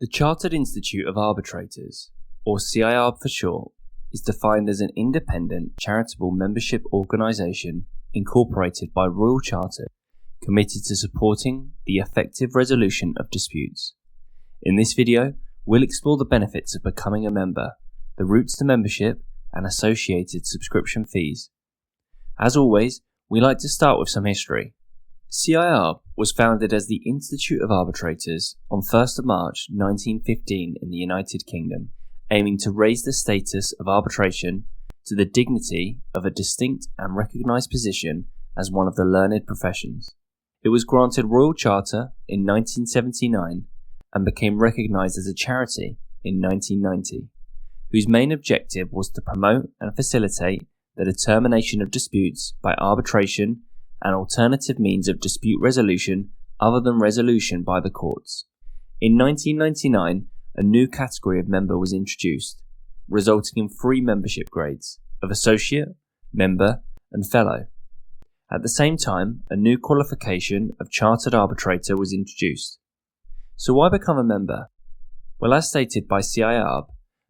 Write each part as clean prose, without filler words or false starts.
The Chartered Institute of Arbitrators, or CIArb for short, is defined as an independent charitable membership organisation incorporated by Royal Charter, committed to supporting the effective resolution of disputes. In this video, we'll explore the benefits of becoming a member, the routes to membership, and associated subscription fees. As always, we like to start with some history. CIArb was founded as the Institute of Arbitrators on 1st of March 1915 in the United Kingdom, aiming to raise the status of arbitration to the dignity of a distinct and recognised position as one of the learned professions. It was granted Royal Charter in 1979 and became recognised as a charity in 1990, whose main objective was to promote and facilitate the determination of disputes by arbitration and alternative means of dispute resolution other than resolution by the courts. In 1999, a new category of member was introduced, resulting in 3 membership grades of associate, member, and fellow. At the same time, a new qualification of chartered arbitrator was introduced. So why become a member? Well, as stated by CIArb,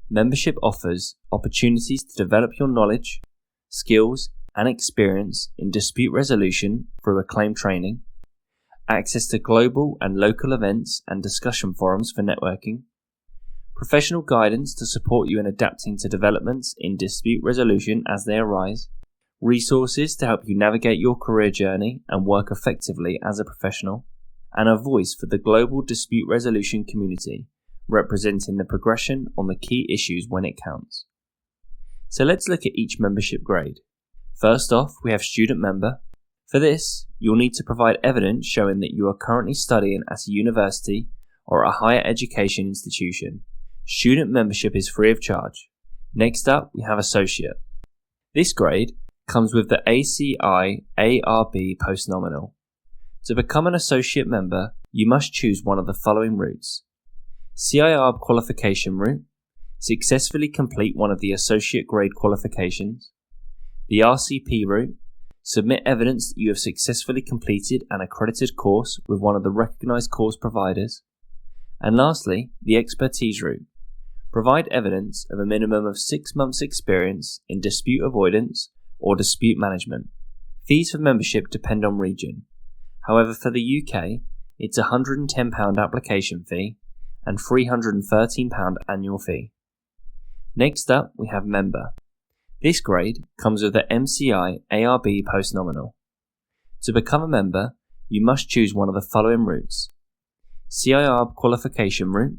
membership offers opportunities to develop your knowledge, skills, and experience in dispute resolution through acclaimed training, access to global and local events and discussion forums for networking, professional guidance to support you in adapting to developments in dispute resolution as they arise, resources to help you navigate your career journey and work effectively as a professional, and a voice for the global dispute resolution community, representing the progression on the key issues when it counts. So let's look at each membership grade. First off, we have student member. For this, you'll need to provide evidence showing that you are currently studying at a university or a higher education institution. Student membership is free of charge. Next up, we have associate. This grade comes with the CIArb postnominal. To become an associate member, you must choose one of the following routes. CIArb qualification route. Successfully complete one of the associate grade qualifications. The RCP route. Submit evidence that you have successfully completed an accredited course with one of the recognised course providers. And lastly, the expertise route. Provide evidence of a minimum of 6 months experience in dispute avoidance or dispute management. Fees for membership depend on region. However, for the UK, it's a £110 application fee and £313 annual fee. Next up, we have member. This grade comes with the CIArb postnominal. To become a member, you must choose one of the following routes. CIArb qualification route.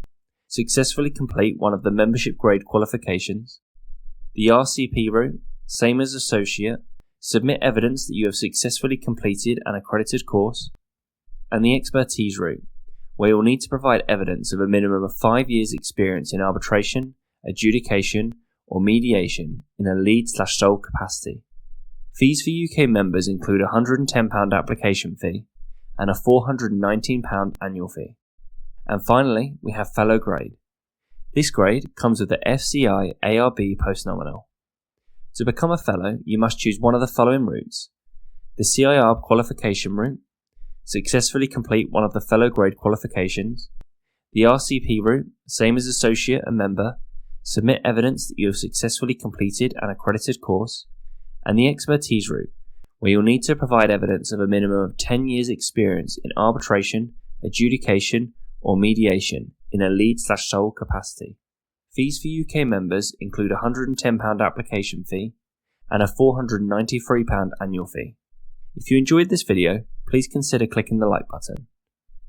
Successfully complete one of the membership grade qualifications. The RCP route, same as associate. Submit evidence that you have successfully completed an accredited course. And the expertise route, where you'll need to provide evidence of a minimum of 5 years experience in arbitration, adjudication, or mediation in a lead/sole capacity. Fees for UK members include a £110 application fee and a £419 annual fee. And finally, we have fellow grade. This grade comes with the CIArb postnominal. To become a fellow, you must choose one of the following routes. The CIArb qualification route. Successfully complete one of the fellow grade qualifications. The RCP route, same as associate and member. Submit evidence that you have successfully completed an accredited course. And the expertise route, where you'll need to provide evidence of a minimum of 10 years experience in arbitration, adjudication, or mediation in a lead/sole capacity. Fees for UK members include a £110 application fee and a £493 annual fee. If you enjoyed this video, please consider clicking the like button.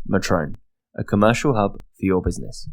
Metroun, a commercial hub for your business.